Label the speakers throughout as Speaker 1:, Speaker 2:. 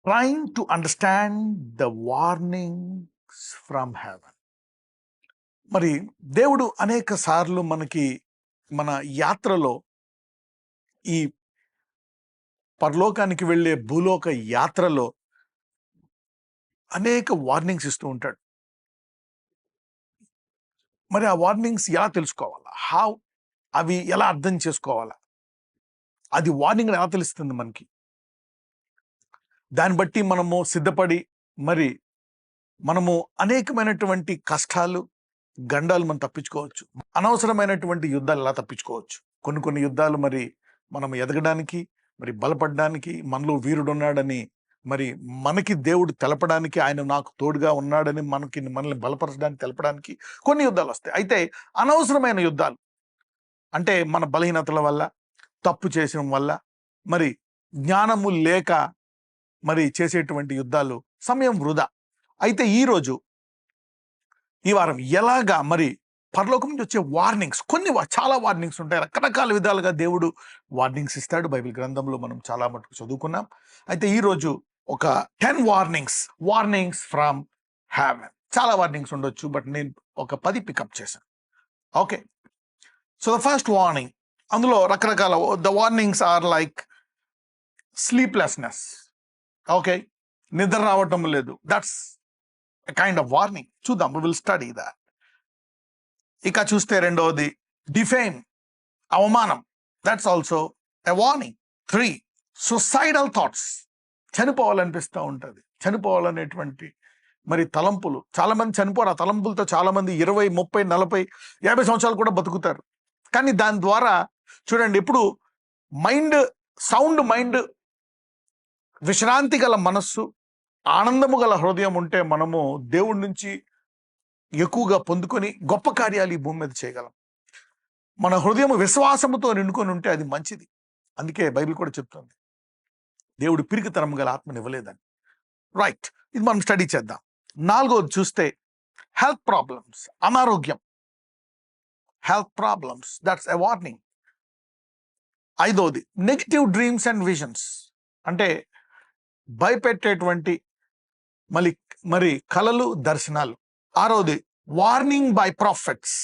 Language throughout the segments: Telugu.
Speaker 1: trying to understand the warnings from heaven. మరి దేవుడు అనేక సార్లు మనకి మన యాత్రలో ఈ పరలోకానికి వెళ్ళే భూలోక యాత్రలో అనేక వార్నింగ్స్ ఇస్తూ ఉంటాడు. మరి ఆ వార్నింగ్స్ ఎలా తెలుసుకోవాలా? అవి ఎలా అర్థం చేసుకోవాలా? అది వార్నింగ్ ఎలా తెలుస్తుంది మనకి? దాన్ని బట్టి మనము సిద్ధపడి మరి మనము అనేకమైనటువంటి కష్టాలు, గండాలు మనం తప్పించుకోవచ్చు. అనవసరమైనటువంటి యుద్ధాలు ఎలా తప్పించుకోవచ్చు. కొన్ని యుద్ధాలు మరి మనం ఎదగడానికి, మరి బలపడడానికి, మనలో వీరుడున్నాడని మరి మనకి దేవుడు తెలపడానికి, ఆయన నాకు తోడుగా ఉన్నాడని మనల్ని బలపరచడానికి తెలపడానికి కొన్ని యుద్ధాలు వస్తాయి. అయితే అనవసరమైన యుద్ధాలు అంటే మన బలహీనతల వల్ల, తప్పు చేసడం వల్ల, మరి జ్ఞానము లేక మరి చేసేటువంటి యుద్ధాలు సమయం వృధా. అయితే ఈ వారం ఎలాగా మరి పరలోకం నుంచి వచ్చే వార్నింగ్స్, చాలా వార్నింగ్స్ ఉంటాయి. రకరకాల విధాలుగా దేవుడు వార్నింగ్స్ ఇస్తాడు. బైబిల్ గ్రంథంలో మనం చాలా మటుకు చదువుకున్నాం. అయితే ఈరోజు ఒక 10 వార్నింగ్స్ ఫ్రమ్ హెవెన్. చాలా వార్నింగ్స్ ఉండొచ్చు, బట్ నేను ఒక 10 పికప్ చేశాను. Okay, so the first warning, అందులో రకరకాల the warnings are like sleeplessness. Okay, నిద్ర రావటం లేదు, that's a kind of warning. చూద్దాం, వి విల్ స్టడీ దట్. ఇక చూస్తే రెండవది డిఫేమ్, అవమానం, that's also a warning. 3 suicidal thoughts, చనిపోవాలనిపిస్తూ ఉంటుంది. చనిపోవాలనేటువంటి మరి తలంపులు. చాలా మంది చనిపోరు. ఆ తలంపులతో చాలా మంది 20, 30, 40, 50 సంవత్సరాలు కూడా బతుకుతారు. కానీ దాని ద్వారా చూడండి, ఇప్పుడు సౌండ్ మైండ్, విశ్రాంతి గల మనస్సు, ఆనందము గల హృదయం ఉంటే మనము దేవుడి నుంచి ఎక్కువగా పొందుకొని గొప్ప కార్యాలు ఈ భూమి మీద చేయగలం. మన హృదయం విశ్వాసముతో నిండుకొని ఉంటే అది మంచిది. అందుకే బైబిల్ కూడా చెప్తుంది, దేవుడు పిరికితనం గల ఆత్మని ఇవ్వలేదని. రైట్, ఇది మనం స్టడీ చేద్దాం. 4వది చూస్తే హెల్త్ ప్రాబ్లమ్స్, అనారోగ్యం, health problems, that's a warning. 5వది నెగిటివ్ డ్రీమ్స్ అండ్ విజన్స్, అంటే భయపెట్టేటువంటి మరి కలలు, దర్శనాలు. 6వది warning by prophets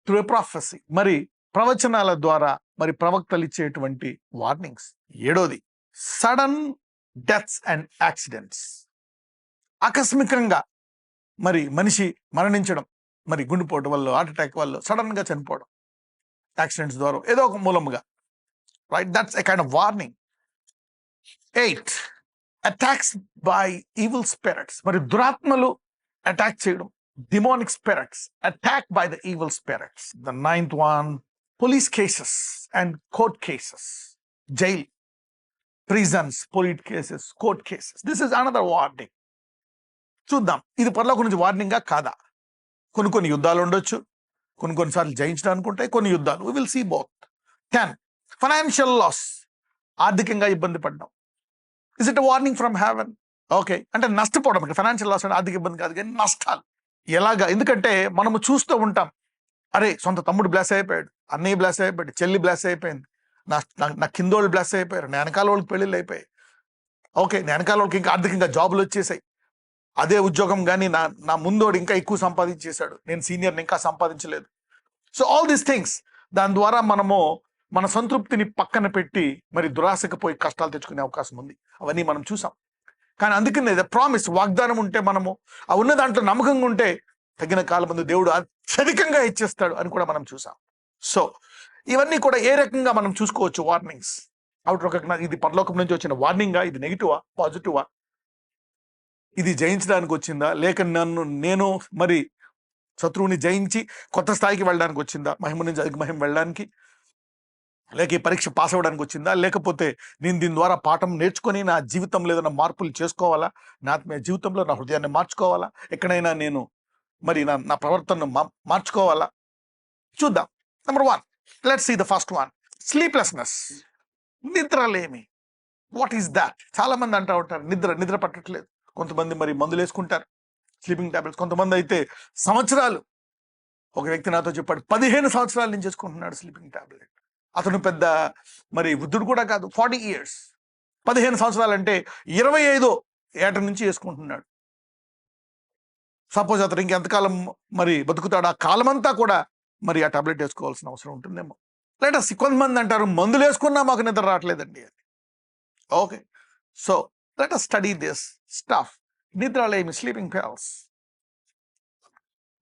Speaker 1: through a prophecy, మరి ప్రవచనాల ద్వారా మరి ప్రవక్తలు ఇచ్చేటువంటి వార్నింగ్స్. 7వది సడన్ డెత్స్ అండ్ యాక్సిడెంట్స్, ఆకస్మికంగా మరి మనిషి మరణించడం, మరి గుండెపోటు వల్ల, హార్ట్ అటాక్ వల్ల సడన్ గా చనిపోవడం, యాక్సిడెంట్స్ ద్వారా ఏదో ఒక మూలముగా. Right, that's a kind of warning. 8 attacks by evil spirits, మరి దురాత్మలు అటాక్ చేయడం, demonic spirits attack by the evil spirits. The 9th one police cases and court cases, jail, prisons, police cases, court cases. This is another warning. చూద్దాం, ఇది పరలోకం నుంచి వార్నింగా కాదా? కొన్ని యుద్ధాలు ఉండొచ్చు, కొన్నిసార్లు జయించడానికి ఉంటాయి, కొన్ని యుద్ధాలు. we will see both. 10 financial loss, ఆర్థికంగా ఇబ్బంది పడ్డాం. Is it warning from heaven? Okay, అంటే నష్టపోవడం. ఫైనాన్షియల్ లాస్ అంటే ఆర్థిక ఇబ్బంది కాదు, కానీ నష్టాలు. ఎలాగా? ఎందుకంటే మనము చూస్తూ ఉంటాం, అరే సొంత తమ్ముడు బ్లాస్ అయిపోయాడు, అన్నయ్య బ్లాస్ అయిపోయాడు, చెల్లి బ్లాస్ అయిపోయింది, నా కిందోళ్ళు బ్లాస్ అయిపోయారు, నా వెనకాల వాళ్ళకి పెళ్ళిళ్ళు అయిపోయాయి. ఓకే, నా వెనకాల వాళ్ళకి ఇంకా ఆర్థికంగా జాబులు వచ్చేసాయి, అదే ఉద్యోగం కానీ నా ముందోడు ఇంకా ఎక్కువ సంపాదించేశాడు, నేను సీనియర్ని ఇంకా సంపాదించలేదు. సో ఆల్ దీస్ థింగ్స్, దాని ద్వారా మనము మన సంతృప్తిని పక్కన పెట్టి మరి దురాశకు పోయి కష్టాలు తెచ్చుకునే అవకాశం ఉంది. అవన్నీ మనం చూసాం. కానీ అందుకనే ప్రామిస్, వాగ్దానం ఉంటే, మనము ఆ ఉన్న దాంట్లో నమ్మకంగా ఉంటే తగిన కాలం ముందు దేవుడు అత్యధికంగా ఇచ్చేస్తాడు అని కూడా మనం చూసాం. సో ఇవన్నీ కూడా ఏ రకంగా మనం చూసుకోవచ్చు వార్నింగ్స్. అవుట్ రకంగా ఇది పరలోకం నుంచి వచ్చిన వార్నింగా, ఇది నెగిటివా, పాజిటివా, ఇది జయించడానికి వచ్చిందా, లేక నేను మరి శత్రువుని జయించి కొత్త స్థాయికి వెళ్ళడానికి వచ్చిందా, మహిమ నుంచి అధిక మహిమ వెళ్ళడానికి, లేక ఈ పరీక్ష పాస్ అవ్వడానికి వచ్చిందా, లేకపోతే నేను దీని ద్వారా పాఠం నేర్చుకొని నా జీవితంలో ఏదైనా మార్పులు చేసుకోవాలా, నా ఆత్మీయ జీవితంలో నా హృదయాన్ని మార్చుకోవాలా, ఎక్కడైనా నేను మరి నా ప్రవర్తనను మార్చుకోవాలా. చూద్దాం. Number 1, let's see the first one, sleeplessness, నిద్రలేమి. What is that? చాలా మంది అంటూ ఉంటారు, నిద్ర పట్టట్లేదు. కొంతమంది మరి మందులు వేసుకుంటారు, స్లీపింగ్ టాబ్లెట్స్. కొంతమంది అయితే సంవత్సరాలు, ఒక వ్యక్తి నాతో చెప్పాడు, 15 సంవత్సరాలు నేను చేసుకుంటున్నాడు స్లీపింగ్ టాబ్లెట్. అతను పెద్ద మరి వృద్ధుడు కూడా కాదు, 40 years. 15 సంవత్సరాలంటే 25 ఏట నుంచి వేసుకుంటున్నాడు. సపోజ్ అతను ఇంకెంతకాలం మరి బతుకుతాడు, ఆ కాలమంతా కూడా మరి ఆ టాబ్లెట్ వేసుకోవాల్సిన అవసరం ఉంటుందేమో. లేట కొంతమంది అంటారు మందులు వేసుకున్నా మాకు నిద్ర రావట్లేదండి అని. Okay, so let us study this stuff. నిద్రలేమి, స్లీపింగ్ పిల్స్.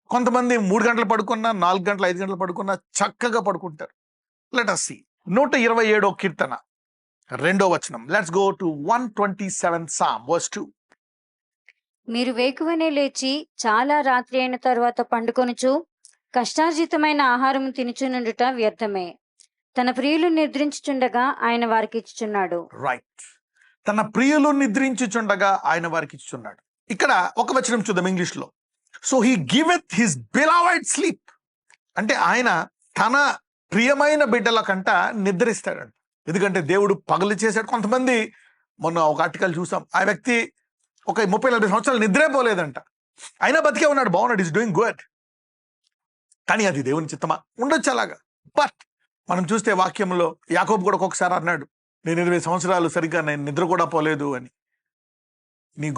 Speaker 1: కొంతమంది 3 గంటలు పడుకున్నా, 4 గంటలు, 5 గంటలు పడుకున్నా చక్కగా పడుకుంటారు. లెట్ us see 127వ కీర్తన 2వ వచనం. Let's go to 127 Psalm verse 2.
Speaker 2: మీరు వేకువనే లేచి చాలా రాత్రి అయిన తరువాత పండుకొనుచు కష్టార్జితమైన ఆహారం తినుచునుండుట వ్యర్థమే. తన ప్రియులు నిద్రించుచుండగా ఆయన వారికి ఇచ్చుచున్నాడు.
Speaker 1: రైట్, తన ప్రియులు నిద్రించుచుండగా ఆయన వారికి ఇచ్చుచున్నాడు. ఇక్కడ ఒక వచనం చూద్దాం ఇంగ్లీష్ లో. So he giveth his beloved sleep, అంటే ఆయన తన ప్రియమైన బిడ్డల కంట నిద్రిస్తాడంట. ఎందుకంటే దేవుడు పగలు చేశాడు. కొంతమంది, మొన్న ఒక ఆర్టికల్ చూసాం, ఆ వ్యక్తి ఒక 30-40 సంవత్సరాలు నిద్రే పోలేదంట, అయినా బతికే ఉన్నాడు, బాగున్నాడు, ఈస్ డూయింగ్ గుడ్. కానీ అది దేవుని చిత్తమా? ఉండొచ్చు అలాగా. బట్ మనం చూస్తే వాక్యంలో యాకోబు కూడా ఒక్కొక్కసారి అన్నాడు, నేను 20 సంవత్సరాలు సరిగ్గా నేను నిద్ర కూడా పోలేదు అని. నీ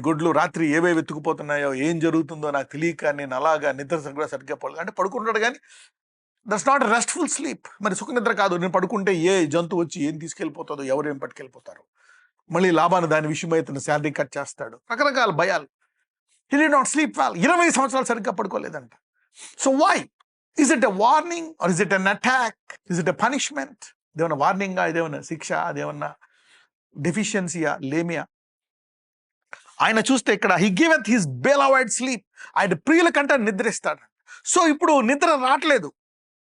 Speaker 1: గొడ్లు రాత్రి ఏవేవి వెతుకుపోతున్నాయో, ఏం జరుగుతుందో నాకు తెలియక నేను అలాగా నిద్ర సరిగ్గా పోలేదు అంటే పడుకుంటాడు. కానీ దట్స్ నాట్ రెస్ట్ఫుల్ స్లీప్. మరి సుఖ నిద్ర కాదు. నేను పడుకుంటే ఏ జంతువు వచ్చి ఏం తీసుకెళ్ళిపోతుందో, ఎవరు ఏం పట్టుకెళ్ళిపోతారు, మళ్ళీ లాభాన్ని దాని విషయమై తన శాలరీ కట్ చేస్తాడు, రకరకాల భయాలు. He did not sleep well. 20 సంవత్సరాలు సరిగ్గా పడుకోలేదంట. So why? Is it a warning or is it an attack? Is it a punishment? ఇదేమన్నా వార్నింగా, ఇదేమన్నా శిక్ష, అదేమన్నా డెఫిషియన్సీయా, లేమియా? ఆయన చూస్తే ఇక్కడ he giveth his beloved sleep, ఆయన ప్రియుల కంటే నిద్రిస్తాడు. సో ఇప్పుడు నిద్ర రావట్లేదు.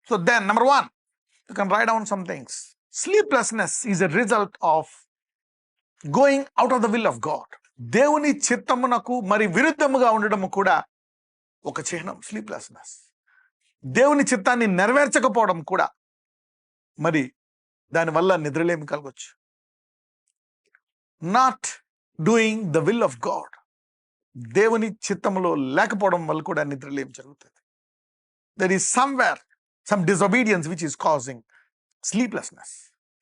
Speaker 1: So then number 1, you can write down some things. Sleeplessness is a result of going out of the will of God. దేవుని చిత్తమునకు మరి విరుద్ధముగా ఉండడం కూడా ఒక చిహ్నం స్లీప్లెస్నెస్. దేవుని చిత్తాన్ని నెరవేర్చకపోవడం కూడా మరి దానివల్ల నిద్రలేమి కలగొచ్చు. Not doing the will of God, దేవుని చిత్తములో లేకపోవడం వల్ల కూడా నిద్రలేమి జరుగుతుంది. There is somewhere some disobedience which is causing sleeplessness.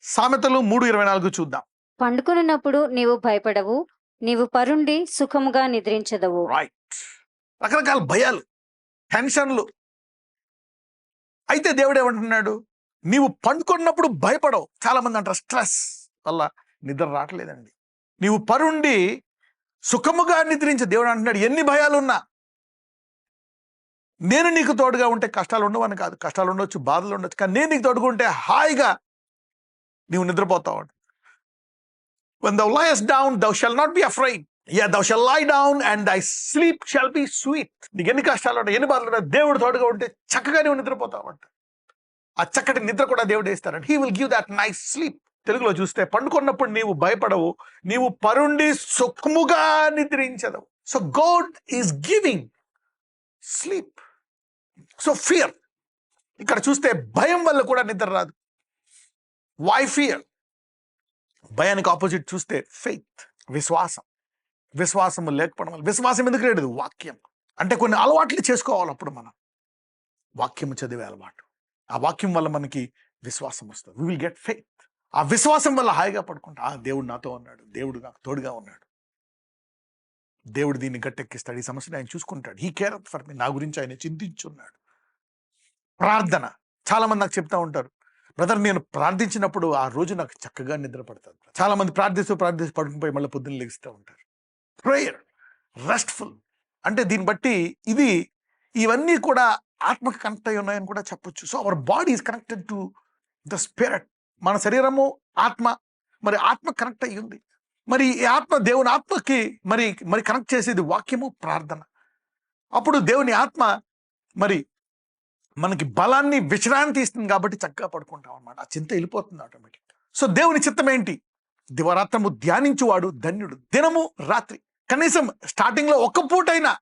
Speaker 1: సామెతలు 3:24 చూద్దాం.
Speaker 2: పండుకొనున్నప్పుడు నీవు భయపడవు, నీవు పరుండి సుఖముగా నిద్రించదవు.
Speaker 1: రైట్, రకరకాల భయాలు, టెన్షన్లు. అయితే దేవుడు ఏమంటున్నాడు? నీవు పండుకున్నప్పుడు భయపడవు. చాలా మంది అంటారు స్ట్రెస్ వల్ల నిద్ర రావట్లేదండి. నీవు పరుండి సుఖముగా నిద్రించ. దేవుడు అంటున్నాడు, ఎన్ని భయాలున్నా నేను నీకు తోడుగా ఉంటే కష్టాలు ఉండవని కాదు. కష్టాలు ఉండొచ్చు, బాధలు ఉండొచ్చు, కానీ నేను నీకు తోడుగా ఉంటే హాయిగా నీవు నిద్రపోతావు. When thou liest down, thou shalt not be afraid. Yeah, thou shalt lie down and thy sleep shall be sweet. నీకు ఎన్ని కష్టాలు ఉంటాయి, ఎన్ని బాధలు ఉంటాయి, దేవుడు తోడుగా ఉంటే చక్కగా నీవు నిద్రపోతావు అంట. ఆ చక్కటి నిద్ర కూడా దేవుడు ఇస్తారంట. He will give that nice sleep. తెలుగులో చూస్తే పండుకున్నప్పుడు నీవు భయపడవు, నీవు పరుండి సుఖముగా నిద్రించదవు. So God is giving sleep. So fear, ఇక్కడ చూస్తే భయం వల్ల కూడా నిద్ర రాదు. Why fear? భయానికి ఆపోజిట్ చూస్తే ఫెయిత్, విశ్వాసం. విశ్వాసము లేకపోవడం వల్ల, విశ్వాసం ఎందుకు లేదు? వాక్యం. అంటే కొన్ని అలవాట్లు చేసుకోవాలి. అప్పుడు మనం వాక్యం చదివే అలవాటు, ఆ వాక్యం వల్ల మనకి విశ్వాసం వస్తుంది. We will get faith. ఆ విశ్వాసం వల్ల హాయిగా పడుకుంటా, దేవుడు నాతో ఉన్నాడు, దేవుడు నాకు తోడుగా ఉన్నాడు, దేవుడు దీన్ని గట్టెక్కిస్తాడు, ఈ సమస్యను ఆయన చూసుకుంటాడు, హీ కేర్ ఫర్ మీ, నా గురించి ఆయన చింతించున్నాడు. ప్రార్థన. చాలా మంది నాకు చెప్తా ఉంటారు, బ్రదర్ నేను ప్రార్థించినప్పుడు ఆ రోజు నాకు చక్కగా నిద్ర పడుతుంది. చాలా మంది ప్రార్థిస్తూ పడుకునిపోయి మళ్ళీ పొద్దున్న లెగిస్తూ ఉంటారు. Prayer, RESTful. అంటే దీన్ని బట్టి ఇవన్నీ కూడా ఆత్మకు కనెక్ట్ అయి ఉన్నాయని కూడా చెప్పొచ్చు. So our body is connected to the spirit. మన శరీరము ఆత్మ, మరి ఆత్మ కనెక్ట్ అయ్యి ఉంది. మరి ఈ ఆత్మ దేవుని ఆత్మకి మరి కనెక్ట్ చేసేది వాక్యము, ప్రార్థన. అప్పుడు దేవుని ఆత్మ మరి మనకి బలాన్ని, విశ్రాంతి ఇస్తుంది కాబట్టి చక్కగా పడుకుంటాం అన్నమాట. ఆ చింత వెళ్ళిపోతుంది ఆటోమేటిక్. సో దేవుని చిత్తం ఏంటి? దివారాత్రము ధ్యానించువాడు ధన్యుడు. దినము రాత్రి కనీసం స్టార్టింగ్ లో ఒక్క పూటైనా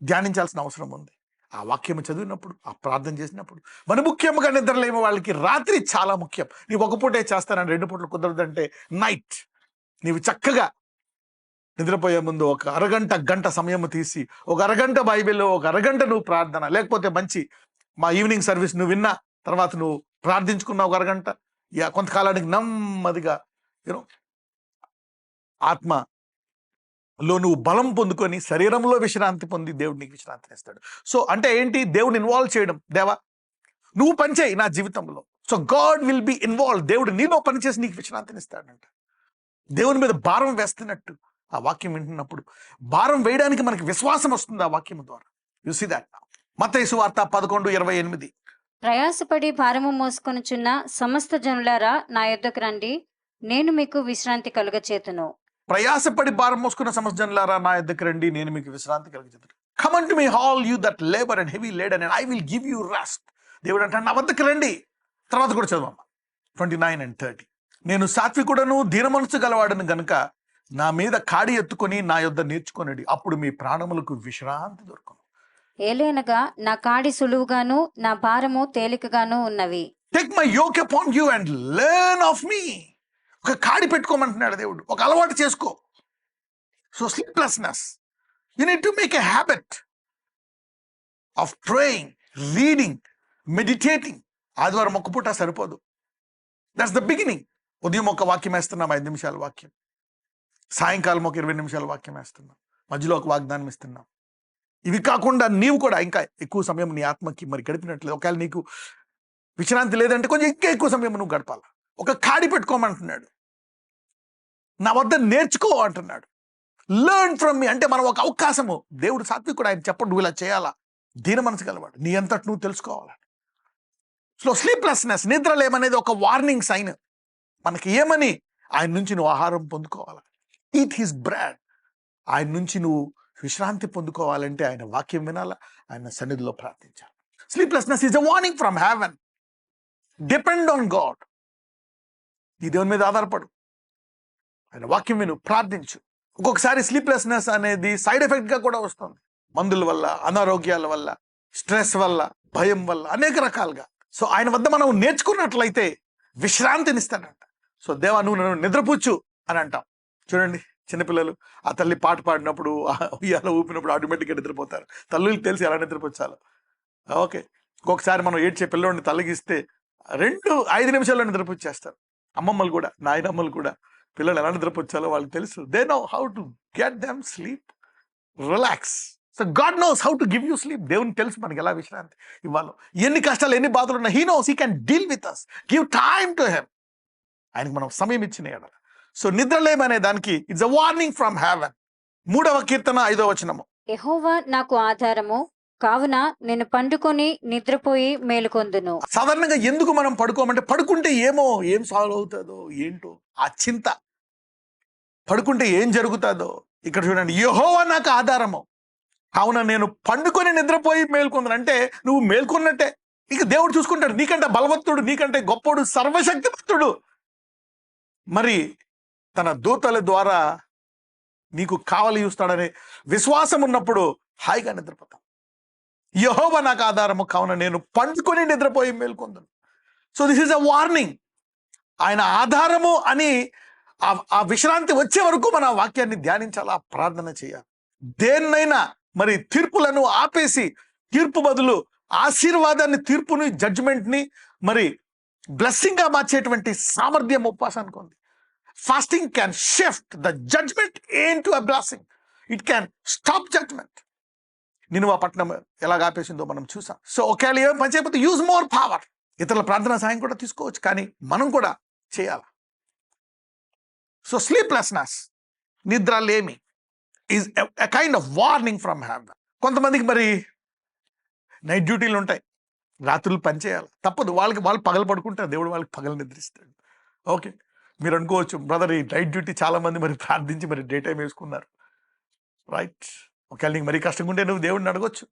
Speaker 1: ధ్యానించాల్సిన అవసరం ఉంది. ఆ వాక్యము చదివినప్పుడు, ఆ ప్రార్థన చేసినప్పుడు. మన ముఖ్యంగా నిద్రలేని వాళ్ళకి రాత్రి చాలా ముఖ్యం. నీవు ఒక పూటే చేస్తానని 2 పూటలు కుదరదంటే నైట్ నీవు చక్కగా నిద్రపోయే ముందు ఒక గంట సమయం తీసి, ఒక అరగంట బైబిల్లో, ఒక అరగంట నువ్వు ప్రార్థన, లేకపోతే మంచి మా ఈవినింగ్ సర్వీస్ నువ్వు విన్నా తర్వాత నువ్వు ప్రార్థించుకున్నావు ఒక అరగంట, కొంతకాలానికి నెమ్మదిగా ఆత్మలో నువ్వు బలం పొందుకొని శరీరంలో విశ్రాంతి పొంది దేవుడు నీకు విశ్రాంతిని ఇస్తాడు. సో అంటే ఏంటి? దేవుడిని ఇన్వాల్వ్ చేయడం. దేవా నువ్వు పనిచేయి నా జీవితంలో. So God will be involve. దేవుడు నీలో పనిచేసి నీకు విశ్రాంతిని ఇస్తాడంట. దేవుని మీద భారం వేస్తున్నట్టు ఆ వాక్యం వింటున్నప్పుడు భారం వేయడానికి మనకి విశ్వాసం వస్తుంది ఆ వాక్యం ద్వారా. You see that. మత్తయి సువార్త 11:28.
Speaker 2: ప్రయాసపడి భారము మోసుకొనుచున్న సమస్త జనులారా నా యొద్దకు రండి, నేను మీకు విశ్రాంతి కలుగచేతును.
Speaker 1: ప్రయాసపడి భారం మోసుకున్న సమస్త జనులారా నా యొద్దకు రండి, నేను మీకు విశ్రాంతి కలిగించుదును. Come unto me all you that labor and heavy laden and I will give you rest. దేవుడు అంటాడు నా వద్దకు రండి. తర్వాత కూడా చదవమ్మ 29 and 30. నేను సాత్వికుడను దీన మనసు గలవాడను గనుక నా మీద కాడి ఎత్తుకొని నా యొద్ద నేర్చుకొనడి, అప్పుడు మీ ప్రాణములకు విశ్రాంతి దొరుకును.
Speaker 2: ఏలైనగా నా కాడి సులువుగాను నా భారము తేలికగాను ఉన్నవి.
Speaker 1: Take my yoke upon you and learn of me. ఒక కాడి పెట్టుకోమంటున్నాడు దేవుడు. ఒక అలవాటు చేసుకో. So sleeplessness, you need to make a habit of praying, reading, meditating. ఆదివారం ఒక్క పూట సరిపోదు. That's the beginning. ఉదయం ఒక వాక్యం వేస్తున్నాం 5 నిమిషాల వాక్యం, సాయంకాలం ఒక 20 నిమిషాల వాక్యం వేస్తున్నాం, మధ్యలో ఒక వాగ్దానం ఇస్తున్నాం. ఇవి కాకుండా నీవు కూడా ఇంకా ఎక్కువ సమయం నీ ఆత్మకి మరి గడిపినట్లేదు. ఒకవేళ నీకు విశ్రాంతి లేదంటే కొంచెం ఇంకా ఎక్కువ సమయం నువ్వు గడపాలి. ఒక కాడి పెట్టుకోమంటున్నాడు. నా వద్ద నేర్చుకో అంటున్నాడు. లెర్న్ ఫ్రమ్ మీ అంటే మనం ఒక అవకాశము. దేవుడు సాత్వికుడు, ఆయన చెప్పండి నువ్వు ఇలా చేయాలా. దీన మనసు గలవాడు, నీ అంతటి నువ్వు తెలుసుకోవాలి. సో స్లీప్లెస్నెస్, నిద్రలేమనేది ఒక వార్నింగ్ సైన్. మనకి ఏమని? ఆయన నుంచి నువ్వు ఆహారం పొందుకోవాలి. Eat his bread. ఆయన నుంచి నువ్వు విశ్రాంతి పొందుకోవాలంటే ఆయన వాక్యం వినాలా, ఆయన సన్నిధిలో ప్రార్థించాలి. Sleeplessness is a warning from haven. Depend on God. ఈ దేవుని మీద ఆధారపడు, ఆయన వాక్యం విను, ప్రార్థించు. ఒక్కొక్కసారి స్లీప్లెస్నెస్ అనేది సైడ్ ఎఫెక్ట్గా కూడా వస్తుంది. మందుల వల్ల, అనారోగ్యాల వల్ల, స్ట్రెస్ వల్ల, భయం వల్ల, అనేక రకాలుగా. సో ఆయన వద్ద మనం నేర్చుకున్నట్లయితే విశ్రాంతినిస్తాడంట. సో దేవా నువ్వు నన్ను నిద్రపుచ్చు అని అంటాం. చూడండి చిన్నపిల్లలు ఆ తల్లి పాట పాడినప్పుడు ఉయ్యాల ఊపినప్పుడు ఆటోమేటిక్గా నిద్రపోతారు. తల్లులకు తెలిసి ఎలా నిద్రపోచ్చాలో. ఓకే, ఇంకొకసారి మనం ఏడ్చే పిల్లోడిని తల్లిగిస్తే 5 నిమిషాల్లో నిద్రపుచ్చేస్తారు. అమ్మమ్మలు కూడా, నాయనమ్మలు కూడా పిల్లలు ఎలా నిద్రపుచ్చాలో వాళ్ళకి తెలుసు. They know how to get them sleep, relax. So God knows how to give you sleep. దేవునికి తెలుసు మనకి ఎలా విశ్రాంతి ఇవ్వాలో. ఎన్ని కష్టాలు, ఎన్ని బాధలు ఉన్నా he knows, he can deal with us. Give time to him. ఆయనకు మనం సమయం ఇచ్చిన ఎడల. సో నిద్రలేమనే దానికి it's a warning from heaven. 3వ కీర్తన 5వ వచనము.
Speaker 2: యెహోవా నాకు ఆధారము, కావున నేను పండుకొని నిద్రపోయి మేలుకొందును.
Speaker 1: సాధారణంగా ఎందుకు మనం పడుకోమంటే పడుకుంటే ఏం సాల్వ్ అవుతుందో ఏంటో ఆ చింత. పడుకుంటే ఏం జరుగుతుందో. ఇక్కడ చూడండి, యెహోవా నాకు ఆధారము, కావున నేను పండుకొని నిద్రపోయి మేల్కొందును. అంటే నువ్వు మేల్కొన్నట్టే. ఇక దేవుడు చూసుకుంటాడు. నీకంటే బలవంతుడు, నీకంటే గొప్పడు, సర్వశక్తివంతుడు. మరి తన దూతల ద్వారా నీకు కావలి చూస్తాడనే విశ్వాసం ఉన్నప్పుడు హాయిగా నిద్రపోతాం. యెహోవా నాకు ఆధారము, కావున నేను పండుకొని నిద్రపోయి మేల్కొందును. So this is a warning. ఆయన ఆధారము అని ఆ విశ్రాంతి వచ్చే వరకు మన వాక్యాన్ని ధ్యానించాలా, ప్రార్థన చేయాలి. దేన్నైనా మరి తీర్పులను ఆపేసి తీర్పు బదులు ఆశీర్వాదాన్ని, తీర్పుని, జడ్జిమెంట్ని మరి బ్లెస్సింగ్ గా మార్చేటువంటి సామర్థ్యం ఉపవాసానికి ఉంది. Fasting can shift the judgment into a blessing. It can stop judgment. నినువ పట్టణం ఎలాగ ఆపేసిందో మనం చూసాం. సో ఒకవేళ ఏం పని చేయకపోతే యూజ్ మోర్ పవర్. ఇతరుల ప్రార్థన సాయం కూడా తీసుకోవచ్చు, కానీ మనం కూడా చేయాలి. సో స్లీప్లెస్నెస్, నిద్రలేమి is a kind of warning from haven. కొంతమందికి మరి నైట్ డ్యూటీలు ఉంటాయి, రాత్రులు పని చేయాలి, తప్పదు. వాళ్ళు పగలు పడుకుంటారు, దేవుడు వాళ్ళకి పగలు నిద్రిస్తాడు. ఓకే, మీరు అనుకోవచ్చు బ్రదర్ ఈ నైట్ డ్యూటీ చాలా మంది మరి ప్రార్థించి మరి డే టైం వేసుకున్నారు. రైట్, ఒకవేళ నీకు మరీ కష్టంగా ఉంటే నువ్వు దేవుడిని అడగొచ్చు.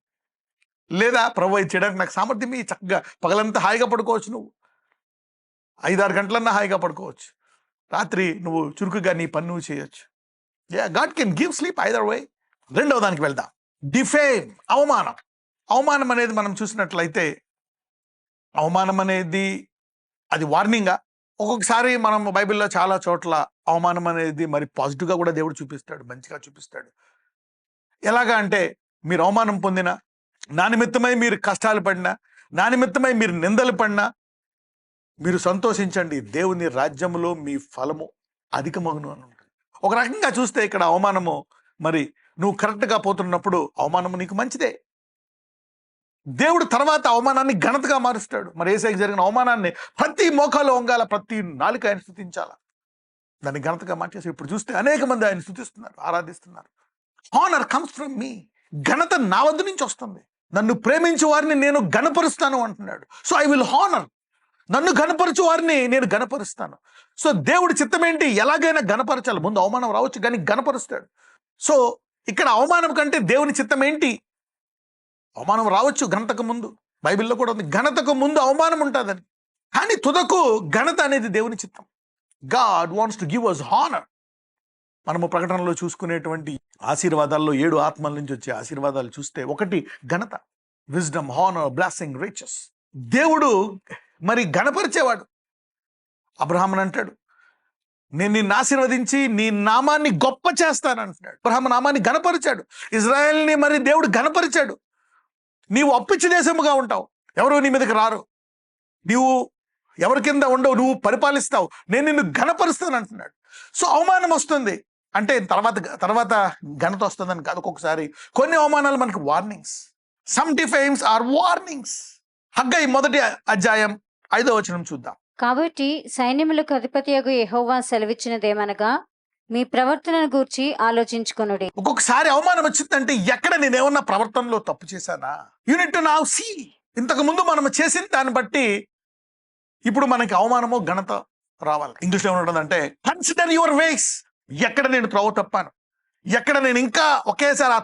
Speaker 1: లేదా ప్రభు ఇది చేయడానికి నాకు సామర్థ్యం, చక్కగా పగలంతా హాయిగా పడుకోవచ్చు. నువ్వు 5-6 గంటలన్నా హాయిగా పడుకోవచ్చు. రాత్రి నువ్వు చురుకుగా నీ పని నువ్వు చేయొచ్చు. God can give sleep either వే. 2వ దానికి వెళ్దాం. డిఫేమ్, అవమానం. అవమానం అనేది మనం చూసినట్లయితే అవమానం అనేది అది వార్నింగా. ఒక్కొక్కసారి మనం బైబిల్లో చాలా చోట్ల అవమానం అనేది మరి పాజిటివ్గా కూడా దేవుడు చూపిస్తాడు, మంచిగా చూపిస్తాడు. ఎలాగా అంటే మీరు అవమానం పొందినా, నా నిమిత్తమై మీరు కష్టాలు పడినా, నా నిమిత్తమై మీరు నిందలు పడినా మీరు సంతోషించండి, దేవుని రాజ్యంలో మీ ఫలము అధికమగును అని ఉంటుంది. ఒక రకంగా చూస్తే ఇక్కడ అవమానము, మరి నువ్వు కరెక్ట్గా పోతున్నప్పుడు అవమానము నీకు మంచిదే. దేవుడు తర్వాత అవమానాన్ని ఘనతగా మారుస్తాడు. మరి యేసయ్యకి జరిగిన అవమానాన్ని ప్రతి మోకాలు వంగాల, ప్రతి నాలుక ఆయన స్తుతించాల, దాన్ని ఘనతగా మార్చేసి ఇప్పుడు చూస్తే అనేక మంది ఆయన స్తుతిస్తున్నారు, ఆరాధిస్తున్నారు. Honour comes from me. ఘనత నా వద్ద నుంచి వస్తుంది. నన్ను ప్రేమించే వారిని నేను ఘనపరుస్తాను అంటున్నాడు. So I will honour. నన్ను ఘనపరచు వారిని నేను ఘనపరుస్తాను. సో దేవుడి చిత్తం ఏంటి? ఎలాగైనా ఘనపరచాలి. ముందు అవమానం రావచ్చు కానీ ఘనపరుస్తాడు. సో ఇక్కడ అవమానం కంటే దేవుని చిత్తం ఏంటి? అవమానం రావచ్చు ఘనతకు ముందు. బైబిల్లో కూడా ఉంది ఘనతకు ముందు అవమానం ఉంటుందని. కానీ తుదకు ఘనత అనేది దేవుని చిత్తం. God wants to give us honour. మనము ప్రకటనలో చూసుకునేటువంటి ఆశీర్వాదాల్లో 7 ఆత్మల నుంచి వచ్చే ఆశీర్వాదాలు చూస్తే ఒకటి ఘనత, విజ్డమ్, హానర్, బ్లెస్సింగ్, రిచెస్. దేవుడు మరి ఘనపరిచేవాడు. అబ్రహాముని అంటాడు, నేను నిన్ను ఆశీర్వదించి నీ నామాన్ని గొప్ప చేస్తానంటున్నాడు. అబ్రహాము నామాన్ని ఘనపరిచాడు. ఇజ్రాయెల్ని మరి దేవుడు ఘనపరిచాడు. నీవు అప్పిచ్చి దేశముగా ఉంటావు, ఎవరు నీ మీదకి రారు, నీవు ఎవరి కింద ఉండవు, నువ్వు పరిపాలిస్తావు, నేను నిన్ను ఘనపరుస్తాను అంటున్నాడు. సో అవమానం వస్తుంది అంటే తర్వాత ఘనత వస్తుందని కాదు. ఒక్కొక్కసారి కొన్ని అవమానాలు మనకు warnings. Some defames are warnings. Haggai 1వ అధ్యాయం 5వ వచనం చూద్దాం.
Speaker 2: కాబట్టి సైన్యములకు అధిపతియగు యెహోవా సెలవిచ్చినదేమనగా, మీ ప్రవర్తనను గూర్చి ఆలోచించుకొనుడి.
Speaker 1: ఒక్కొక్కసారి అవమానం వచ్చిందంటే ఎక్కడ నేనేమన్నా ప్రవర్తనలో తప్పు చేశానా? Unit now see. ఇంతకు ముందు మనం చేసిన దాన్ని బట్టి ఇప్పుడు మనకి అవమానమో ఘనత రావాలి. ఇంగ్లీష్లో ఏమంటుందంటే కన్సిడర్ యువర్ వేస్. ఎక్కడ నేను త్రోవ తప్పాను, ఎక్కడ నేను ఇంకా ఒకేసారి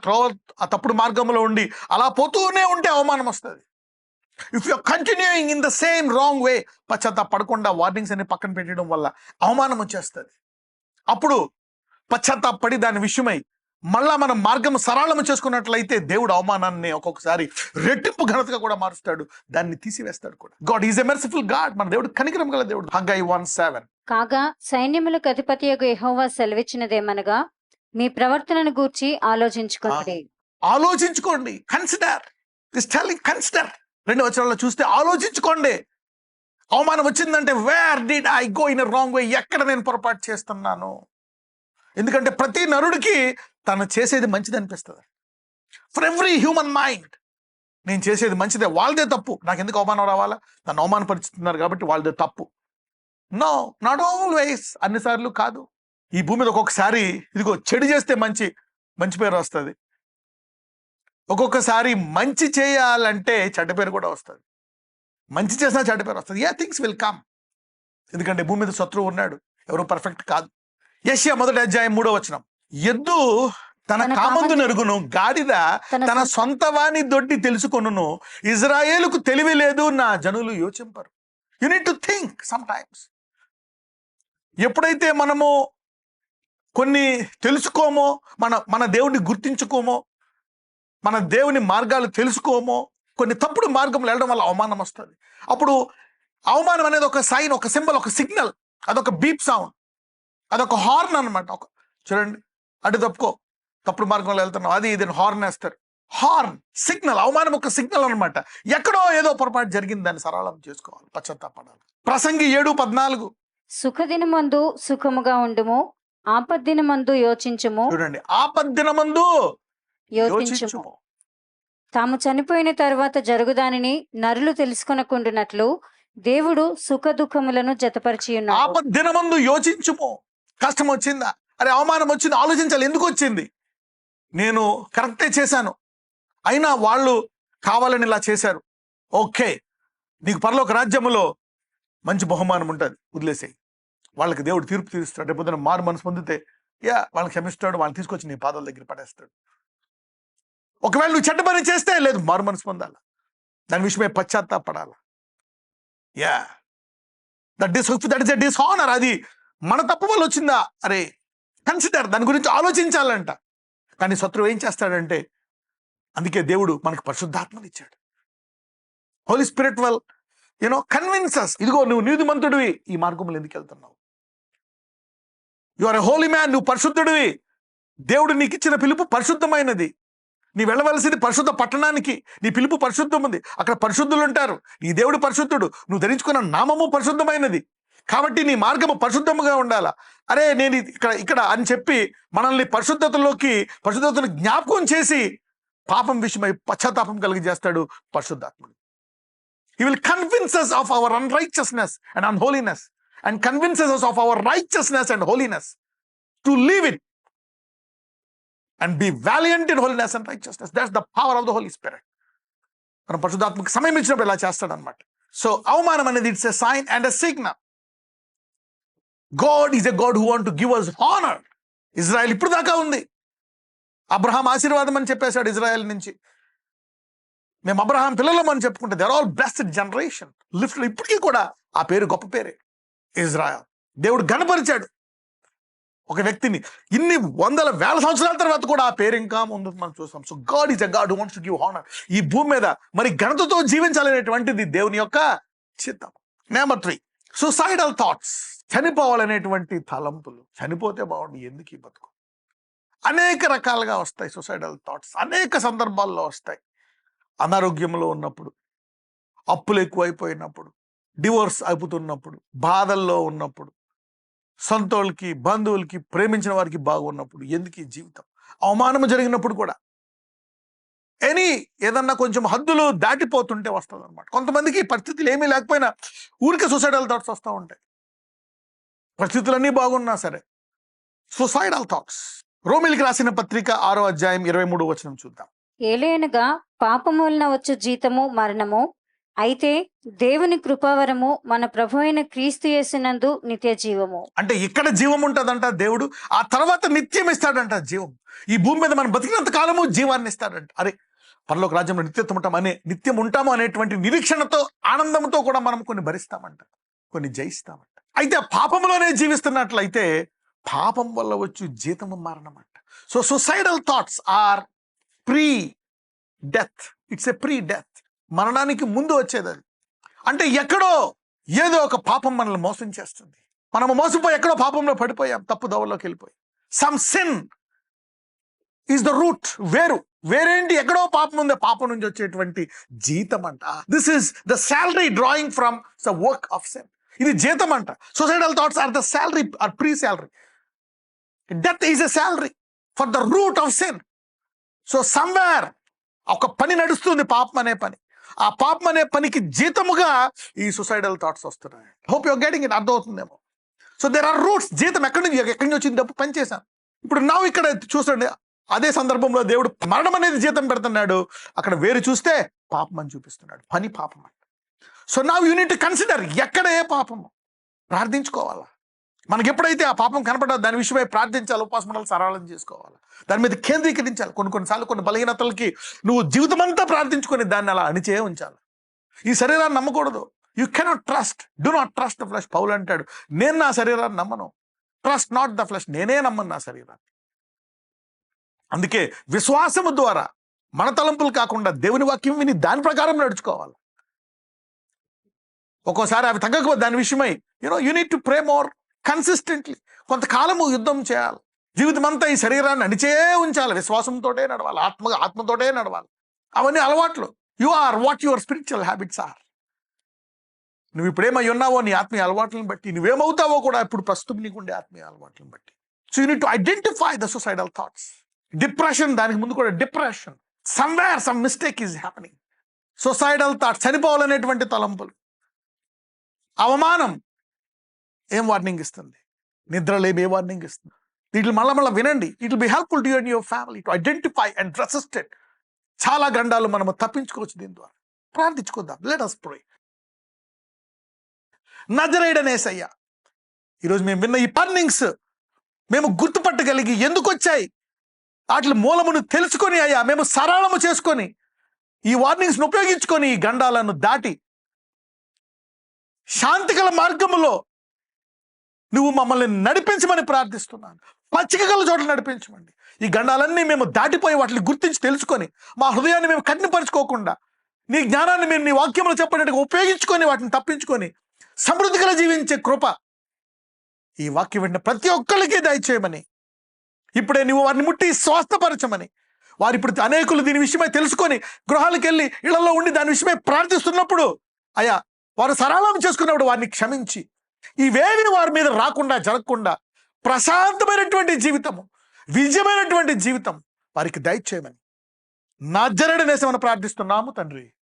Speaker 1: ఆ తప్పుడు మార్గంలో ఉండి అలా పోతూనే ఉంటే అవమానం వస్తుంది. If you're continuing in the same wrong way, పశ్చాత్తాపడకుండా వార్నింగ్స్ అన్ని పక్కన పెట్టడం వల్ల అవమానం వచ్చేస్తుంది. అప్పుడు పశ్చాత్తాపడి దాని విషయమై మళ్ళా మనం మార్గం సరళము చేసుకున్నట్లయితే దేవుడు అవమానాన్ని ఒక్కొక్కసారి రెట్టింపు ఘనతగా కూడా మారుస్తాడు, దాన్ని తీసివేస్తాడు కూడా. God is a merciful God. మన దేవుడు కనికరం గల దేవుడు. హగ్గయి 1:7.
Speaker 2: కాగా సైన్యములకు అధిపతియగు యెహోవా సెలవిచ్చినదేమనగా, మీ ప్రవర్తనను గూర్చి ఆలోచించుకొనుడి.
Speaker 1: ఆలోచించుకోండి. కన్సిడర్. This telling consider. 2వ వచనంలో చూస్తే ఆలోచించుకోండి. అవమానం వచ్చిందంటే where did I go in a wrong way, ఎక్కడ నేను పొరపాటు చేస్తున్నాను. ఎందుకంటే ప్రతి నరుడికి తను చేసేది మంచిది అనిపిస్తుంది. ఫర్ ఎవ్రీ హ్యూమన్ మైండ్ నేను చేసేది మంచిదే, వాళ్ళదే తప్పు, నాకు ఎందుకు అవమానం రావాలా, నన్ను అవమానపరుచుతున్నారు కాబట్టి వాళ్ళదే తప్పు. No, not always. అన్నిసార్లు కాదు. ఈ భూమి మీద ఒక్కొక్కసారి ఇదిగో చెడు చేస్తే మంచి పేరు వస్తుంది, ఒక్కొక్కసారి మంచి చేయాలంటే చెడ్డ పేరు కూడా వస్తుంది. మంచి చేసినా చెడ్డ పేరు వస్తుంది. Things will come. ఎందుకంటే భూమి మీద శత్రువు ఉన్నాడు, ఎవరు పర్ఫెక్ట్ కాదు. యెషయా 1వ అధ్యాయం 3వ వచనం. ఎద్దు తన కామందు నెరుగును, గాడిద తన సొంత వాని దొడ్డి తెలుసుకొనును, ఇజ్రాయేలుకు తెలివి లేదు, నా జనులు యోచింపరు. You need to think sometimes. ఎప్పుడైతే మనము కొన్ని తెలుసుకోమో, మన దేవుడిని గుర్తించుకోమో, మన దేవుని మార్గాలు తెలుసుకోమో, కొన్ని తప్పుడు మార్గంలో వెళ్ళడం వల్ల అవమానం వస్తుంది. అప్పుడు అవమానం అనేది ఒక సైన్, ఒక సింబల్, ఒక సిగ్నల్. అదొక బీప్ సౌండ్, అదొక హార్న్ అనమాట. చూడండి, అటు తప్పుకో, తప్పుడు మార్గంలో వెళ్తున్నావు, అది ఇది హార్న్ వేస్తారు. Horn signal. అవమానం ఒక సిగ్నల్ అనమాట. ఎక్కడో ఏదో పొరపాటు జరిగింది, దాన్ని సరళం చేసుకోవాలి, పశ్చాత్తాపడాలి. ప్రసంగి 7:14.
Speaker 2: సుఖదినమందు సుఖముగా ఉండుము, ఆపద్దినమందు యోచించుము.
Speaker 1: చూడండి, ఆపద్దినమందు
Speaker 2: యోచించుము. తాము చనిపోయిన తరువాత జరుగుదానిని నరులు తెలుసుకొనకుండునట్లు దేవుడు సుఖ దుఃఖములను జతపరిచి ఉన్నాడు.
Speaker 1: ఆపద్దినమందు యోచించుము. కష్టం వచ్చిందా, అరే అవమానం వచ్చింది, ఆలోచించాలి. ఎందుకు వచ్చింది? నేను కరెక్టే చేశాను, అయినా వాళ్ళు కావాలని ఇలా చేశారు. ఓకే, నీకు పరలోక రాజ్యములో మంచి బహుమానం ఉంటుంది, వదిలేసేయి. వాళ్ళకి దేవుడు తీర్పు తీరుస్తాడు. రేపు పొద్దున మారు మనసు పొందితే వాళ్ళని క్షమిస్తాడు, వాళ్ళని తీసుకొచ్చి నీ పాదాల దగ్గర పడేస్తాడు. ఒకవేళ నువ్వు చెడ్డ పని చేస్తే లేదు, మారు మనసు పొందాలి, దాని విషయమే పశ్చాత్తాపడాలి. That is a డిస్హానర్. అది మన తప్పు వల్ల వచ్చిందా, అరే కన్సిడర్, దాని గురించి ఆలోచించాలంట. కానీ శత్రువు ఏం చేస్తాడంటే, అందుకే దేవుడు మనకు పరిశుద్ధాత్మని ఇచ్చాడు. Holy Spirit will convince. ఇదిగో నువ్వు నీతిమంతుడివి, ఈ మార్గంలో ఎందుకు వెళ్తున్నావు? You are a holy man, నువ్వు పరిశుద్ధుడివి. దేవుడు నీకు ఇచ్చిన పిలుపు పరిశుద్ధమైనది. నీ వెళ్ళవలసింది పరిశుద్ధ పట్టణానికి. నీ పిలుపు పరిశుద్ధం ఉంది, అక్కడ పరిశుద్ధులు ఉంటారు. నీ దేవుడు పరిశుద్ధుడు, నువ్వు ధరించుకున్న నామము పరిశుద్ధమైనది. కాబట్టి నీ మార్గము పరిశుద్ధముగా ఉండాలా. అరే నేను ఇక్కడ అని చెప్పి మనల్ని పరిశుద్ధతను జ్ఞాపకం చేసి పాపం విషయమై పశ్చాత్తాపం కలిగి చేస్తాడు పరిశుద్ధాత్ముడు. He will convince us of our unrighteousness and unholiness, and convinces us of our righteousness and holiness to live it and be valiant in holiness and righteousness. That's the power of the Holy Spirit. మనం పరిశుద్ధాత్మకు సమయం ఇచ్చినప్పుడు ఇలా చేస్తాడు అనమాట. సో అవమానం అనేది it's a sign and a signal. God is a God who want to give us honour. Israel ఇప్పుడు దాకా ఉంది. అబ్రహాం ఆశీర్వాదం అని చెప్పేశాడు ఇజ్రాయెల్ నుంచి. మేము అబ్రహాం పిల్లలం అని చెప్పుకుంటే they are all blessed generation. Lift ఇప్పటికీ కూడా ఆ పేరు గొప్ప పేరే ఇజ్రాయెల్. దేవుడు గణపరిచాడు ఒక వ్యక్తిని. ఇన్ని వందల వేల సంవత్సరాల తర్వాత కూడా ఆ పేరు ఇంకా ముందు మనం చూస్తాం. So God is a God who wants to give honour. ఈ భూమి మీద మరి ఘనతతో జీవించాలనేటువంటిది దేవుని యొక్క చిత్తం. Number 3, suicidal thoughts. చనిపోవాలనేటువంటి తలంపులు. చనిపోతే బాగుండు, ఎందుకు ఈ బతుకు. అనేక రకాలుగా వస్తాయి సూసైడల్ థాట్స్. అనేక సందర్భాల్లో వస్తాయి. అనారోగ్యంలో ఉన్నప్పుడు, అప్పులు ఎక్కువైపోయినప్పుడు, డివోర్స్ అయిపోతున్నప్పుడు, బాధల్లో ఉన్నప్పుడు, సొంతోళ్ళకి బంధువులకి ప్రేమించిన వారికి బాగున్నప్పుడు, ఎందుకు ఈ జీవితం. అవమానం జరిగినప్పుడు కూడా ఏదన్నా కొంచెం హద్దులు దాటిపోతుంటే వస్తుంది అనమాట. కొంతమందికి పరిస్థితులు ఏమీ లేకపోయినా ఊరికే సూసైడల్ థాట్స్ వస్తూ ఉంటాయి. పరిస్థితులన్నీ బాగున్నా సరే సూసైడల్ థాట్స్. రోమిలికి రాసిన పత్రిక 6వ అధ్యాయం 23వ వచనం చూద్దాం.
Speaker 2: ఏలయనగా పాపము వలన వచ్చు జీతము మరణము, అయితే దేవుని కృపావరము మన ప్రభు అయిన క్రీస్తు యేసునందు నిత్య జీవము. అంటే
Speaker 1: ఇక్కడ జీవం ఉంటుందంట దేవుడు, ఆ తర్వాత నిత్యం ఇస్తాడంట జీవం. ఈ భూమి మీద మనం బతికినంత కాలము జీవాన్ని ఇస్తాడంట. అరే పరలోక రాజ్యంలో నిత్యం ఉంటాము అనేటువంటి నిరీక్షణతో, ఆనందంతో కూడా మనం కొన్ని భరిస్తామంట, కొన్ని జయిస్తామంట. అయితే పాపంలోనే జీవిస్తున్నట్లయితే పాపం వల్ల వచ్చు జీతము మరణం అంట. So suicidal thoughts are pre death. It's a pre death. మరణానికి ముందు వచ్చేది అది. అంటే ఎక్కడో ఏదో ఒక పాపం మనల్ని మోసం చేస్తుంది. మనము మోసపోయి ఎక్కడో పాపంలో పడిపోయాం, తప్పు దోవలోకి వెళ్ళిపోయి. Some sin is the root. వేరేంటి, ఎక్కడో పాపం ఉంది, పాపం నుంచి వచ్చేటువంటి జీతం అంట. This is the salary drawing from the work of sin. ఇది జీతం అంట. Suicidal thoughts are the salary or pre salary. Death is a salary for the root of sin. So somewhere ఒక పని నడుస్తుంది, పాపం అనే పని. ఆ పాపం అనే పనికి జీతముగా ఈ సూసైడల్ థాట్స్ వస్తున్నాయి. Hope your getting it. అర్థమవుతుందేమో. So there are roots. జీతం ఎక్కడి నుంచి వచ్చింది? డబ్బు పని చేశాను. ఇప్పుడు నా ఇక్కడ చూసండి, అదే సందర్భంలో దేవుడు మరణం అనేది జీతం పెడుతున్నాడు. అక్కడ వేరు చూస్తే పాపం అని చూపిస్తున్నాడు. పని పాపం అంట. So now you need to consider ఎక్కడ ఏ పాపము. ప్రార్థించుకోవాలా. మనకి ఎప్పుడైతే ఆ పాపం కనపడదో దాని విషయమై ప్రార్థించాలి, ఉపవాసములు సరళం చేసుకోవాలి, దాని మీద కేంద్రీకరించాలి. కొన్నిసార్లు కొన్ని బలహీనతలకి నువ్వు జీవితం అంతా ప్రార్థించుకొని దాన్ని అలా అణిచే ఉంచాలి. ఈ శరీరాన్ని నమ్మకూడదు. You cannot trust, do not trust the flesh. పౌలు అంటాడు, నేను నా శరీరాన్ని నమ్మను. Trust not the flesh. నేనే నమ్మను నా శరీరాన్ని. అందుకే విశ్వాసము ద్వారా మన తలంపులు కాకుండా దేవుని వాక్యం విని దాని ప్రకారం నడుచుకోవాలి. ఒక్కోసారి అవి తగ్గకపోతే దాని విషయమై you need to pray more consistently. కొంతకాలము యుద్ధం చేయాలి. జీవితం అంతా ఈ శరీరాన్ని అణిచే ఉంచాలి. విశ్వాసంతోటే నడవాలి, ఆత్మతోటే నడవాలి. అవన్నీ అలవాట్లు. You are what your spiritual habits are. నువ్వు ఇప్పుడేమై ఉన్నావో నీ ఆత్మీయ అలవాట్లను బట్టి, నువ్వేమవుతావో కూడా ఇప్పుడు ప్రస్తుతం నీకుండే ఆత్మీయ అలవాట్లను బట్టి. So you need to identify the suicidal thoughts. Depression, దానికి ముందు కూడా depression. Somewhere some mistake is happening. Suicidal thoughts, చనిపోవాలనేటువంటి తలంపులు. అవమానం ఏం వార్నింగ్ ఇస్తుంది? నిద్రలేమి ఏ వార్నింగ్ ఇస్తుంది? వీటిని మళ్ళా వినండి. It will be helpful to you and your family to identify and resist it. చాలా గండాలు మనము తప్పించుకోవచ్చు దీని ద్వారా. ప్రార్థించుకుందాం. Let us pray. నజరేయుడైన యేసయ్య, ఈరోజు మేము విన్న ఈ వార్నింగ్స్ మేము గుర్తుపట్టగలిగి ఎందుకు వచ్చాయి, వాటి మూలమును తెలుసుకొని అయ్యా మేము సరళము చేసుకొని ఈ వార్నింగ్స్ను ఉపయోగించుకొని ఈ గండాలను దాటి శాంతిగల మార్గములో నువ్వు మమ్మల్ని నడిపించమని ప్రార్థిస్తున్నాను. పచ్చికగల చోట్ల నడిపించమండి. ఈ గండాలన్నీ మేము దాటిపోయి వాటిని గుర్తించి తెలుసుకొని మా హృదయాన్ని మేము కఠినపరుచుకోకుండా నీ జ్ఞానాన్ని మేము నీ వాక్యంలో చెప్పినట్టుగా ఉపయోగించుకొని వాటిని తప్పించుకొని సమృద్ధిగా జీవించే కృప ఈ వాక్యం వెంటనే ప్రతి ఒక్కరికి దయచేయమని, ఇప్పుడే నువ్వు వారిని ముట్టి స్వస్థపరచమని, వారు ఇప్పుడు అనేకులు దీని విషయమై తెలుసుకొని గృహాలకు వెళ్ళి ఇళ్లలో ఉండి దాని విషయమై ప్రార్థిస్తున్నప్పుడు అయ్యా వారు సరళం చేసుకున్నప్పుడు వారిని క్షమించి ఇవేవి వారి మీద రాకుండా జరగకుండా ప్రశాంతమైనటువంటి జీవితము, విజయమైనటువంటి జీవితం వారికి దయచేయమని నజరేయుడైన యేసుని ప్రార్థిస్తున్నాము తండ్రి.